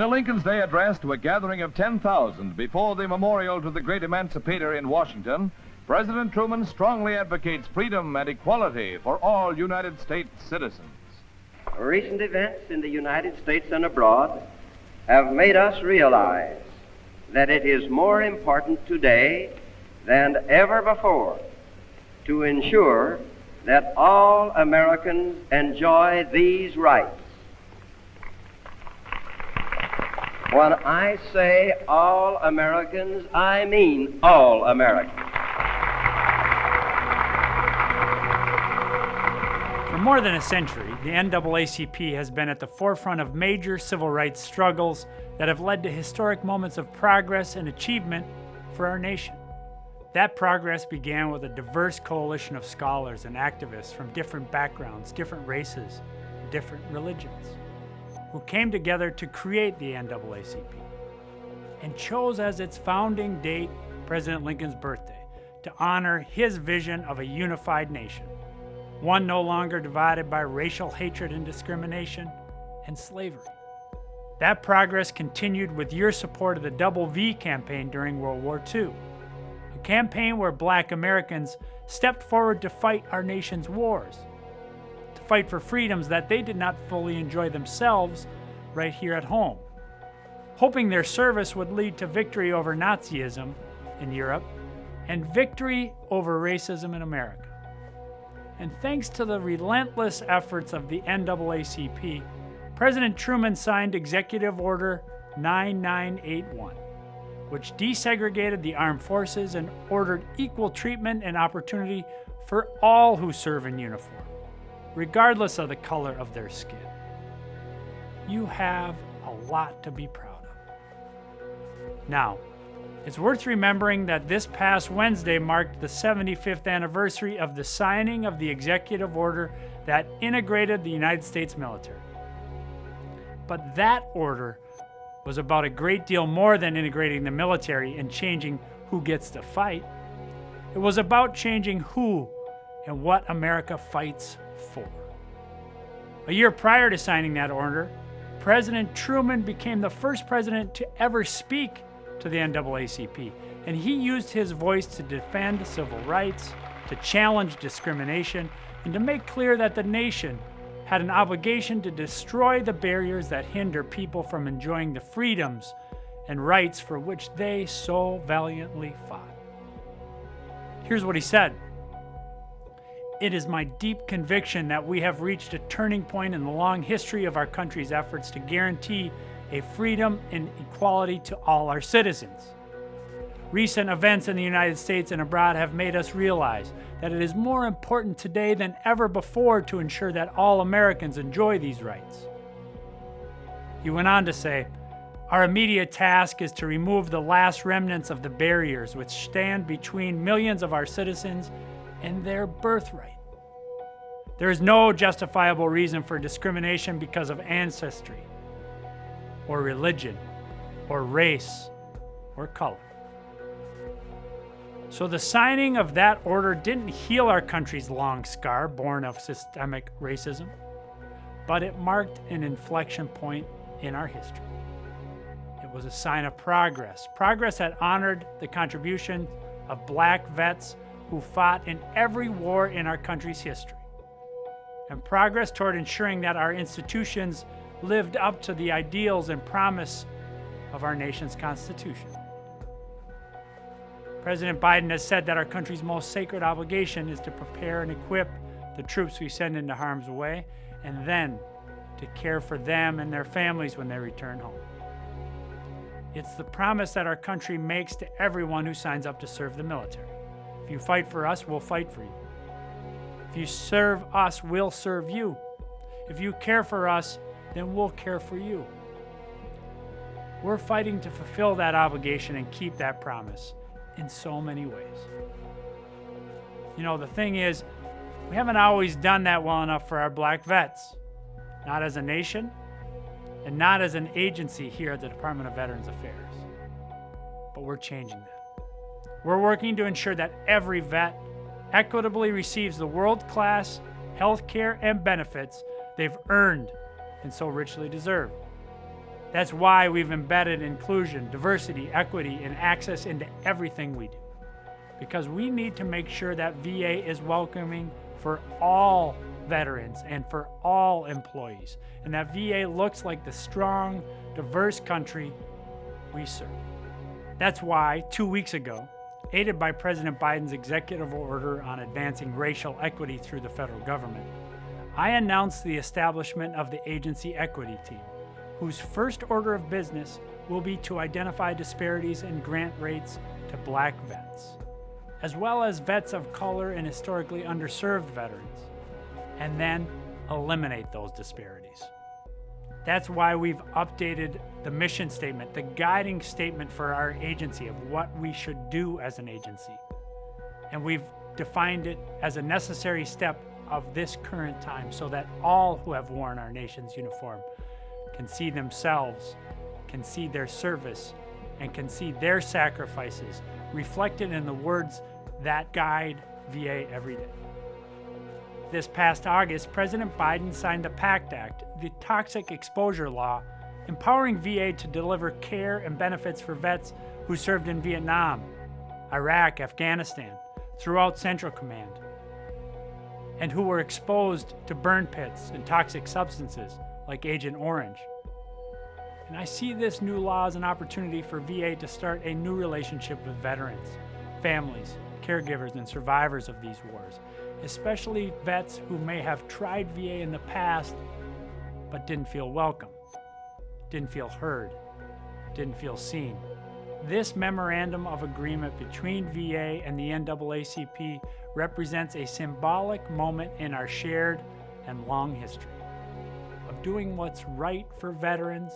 In a Lincoln's Day address to a gathering of 10,000 before the memorial to the great emancipator in Washington, President Truman strongly advocates freedom and equality for all United States citizens. Recent events in the United States and abroad have made us realize that it is more important today than ever before to ensure that all Americans enjoy these rights. When I say all Americans, I mean all Americans. For more than a century, the NAACP has been at the forefront of major civil rights struggles that have led to historic moments of progress and achievement for our nation. That progress began with a diverse coalition of scholars and activists from different backgrounds, different races, different religions, who came together to create the NAACP and chose as its founding date President Lincoln's birthday to honor his vision of a unified nation, one no longer divided by racial hatred and discrimination and slavery. That progress continued with your support of the Double V campaign during World War II, a campaign where Black Americans stepped forward to fight our nation's wars, to fight for freedoms that they did not fully enjoy themselves right here at home, hoping their service would lead to victory over Nazism in Europe and victory over racism in America. And thanks to the relentless efforts of the NAACP, President Truman signed Executive Order 9981, which desegregated the armed forces and ordered equal treatment and opportunity for all who serve in uniform, regardless of the color of their skin. You have a lot to be proud of. Now, it's worth remembering that this past Wednesday marked the 75th anniversary of the signing of the executive order that integrated the United States military. But that order was about a great deal more than integrating the military and changing who gets to fight. It was about changing who and what America fights for. A year prior to signing that order, President Truman became the first president to ever speak to the NAACP, and he used his voice to defend civil rights, to challenge discrimination, and to make clear that the nation had an obligation to destroy the barriers that hinder people from enjoying the freedoms and rights for which they so valiantly fought. Here's what he said. It is my deep conviction that we have reached a turning point in the long history of our country's efforts to guarantee a freedom and equality to all our citizens. Recent events in the United States and abroad have made us realize that it is more important today than ever before to ensure that all Americans enjoy these rights. He went on to say, our immediate task is to remove the last remnants of the barriers which stand between millions of our citizens and their birthright. There is no justifiable reason for discrimination because of ancestry, or religion, or race, or color. So the signing of that order didn't heal our country's long scar born of systemic racism, but it marked an inflection point in our history. It was a sign of progress that honored the contribution of Black vets who fought in every war in our country's history, and progress toward ensuring that our institutions lived up to the ideals and promise of our nation's Constitution. President Biden has said that our country's most sacred obligation is to prepare and equip the troops we send into harm's way, and then to care for them and their families when they return home. It's the promise that our country makes to everyone who signs up to serve the military. If you fight for us, we'll fight for you. If you serve us, we'll serve you. If you care for us, then we'll care for you. We're fighting to fulfill that obligation and keep that promise in so many ways. You know, the thing is, we haven't always done that well enough for our Black vets, not as a nation and not as an agency here at the Department of Veterans Affairs. But we're changing that. We're working to ensure that every vet equitably receives the world-class health care and benefits they've earned and so richly deserve. That's why we've embedded inclusion, diversity, equity, and access into everything we do. Because we need to make sure that VA is welcoming for all veterans and for all employees, and that VA looks like the strong, diverse country we serve. That's why 2 weeks ago, aided by President Biden's executive order on advancing racial equity through the federal government, I announced the establishment of the Agency Equity Team, whose first order of business will be to identify disparities in grant rates to Black vets, as well as vets of color and historically underserved veterans, and then eliminate those disparities. That's why we've updated the mission statement, the guiding statement for our agency of what we should do as an agency. And we've defined it as a necessary step of this current time so that all who have worn our nation's uniform can see themselves, can see their service, and can see their sacrifices reflected in the words that guide VA every day. This past August, President Biden signed the PACT Act, the Toxic Exposure Law, empowering VA to deliver care and benefits for vets who served in Vietnam, Iraq, Afghanistan, throughout Central Command, and who were exposed to burn pits and toxic substances like Agent Orange. And I see this new law as an opportunity for VA to start a new relationship with veterans, families, caregivers, and survivors of these wars, especially vets who may have tried VA in the past but didn't feel welcome, didn't feel heard, didn't feel seen. This memorandum of agreement between VA and the NAACP represents a symbolic moment in our shared and long history of doing what's right for veterans,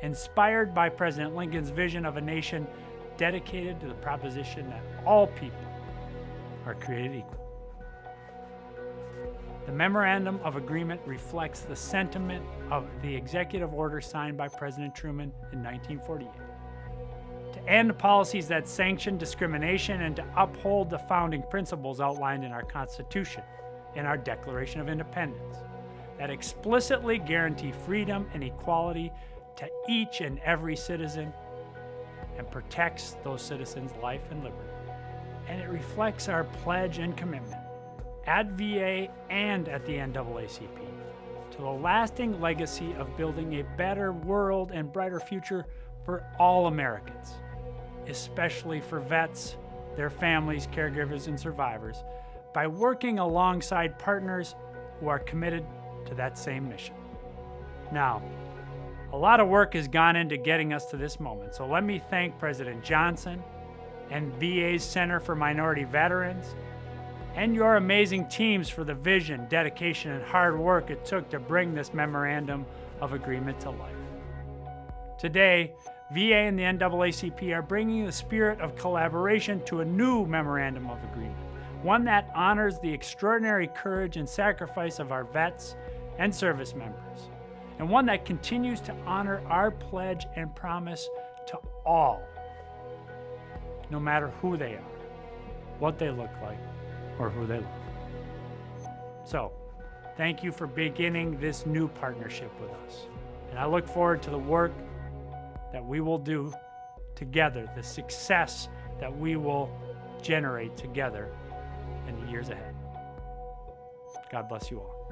inspired by President Lincoln's vision of a nation dedicated to the proposition that all people are created equal. The Memorandum of Agreement reflects the sentiment of the executive order signed by President Truman in 1948 to end policies that sanction discrimination and to uphold the founding principles outlined in our Constitution and our Declaration of Independence that explicitly guarantee freedom and equality to each and every citizen and protects those citizens' life and liberty. And it reflects our pledge and commitment at VA and at the NAACP to the lasting legacy of building a better world and brighter future for all Americans, especially for vets, their families, caregivers, and survivors, by working alongside partners who are committed to that same mission. Now, a lot of work has gone into getting us to this moment, so let me thank President Johnson and VA's Center for Minority Veterans and your amazing teams for the vision, dedication, and hard work it took to bring this memorandum of agreement to life. Today, VA and the NAACP are bringing the spirit of collaboration to a new memorandum of agreement, one that honors the extraordinary courage and sacrifice of our vets and service members, and one that continues to honor our pledge and promise to all, no matter who they are, what they look like, or who they love. So, thank you for beginning this new partnership with us. And I look forward to the work that we will do together, the success that we will generate together in the years ahead. God bless you all.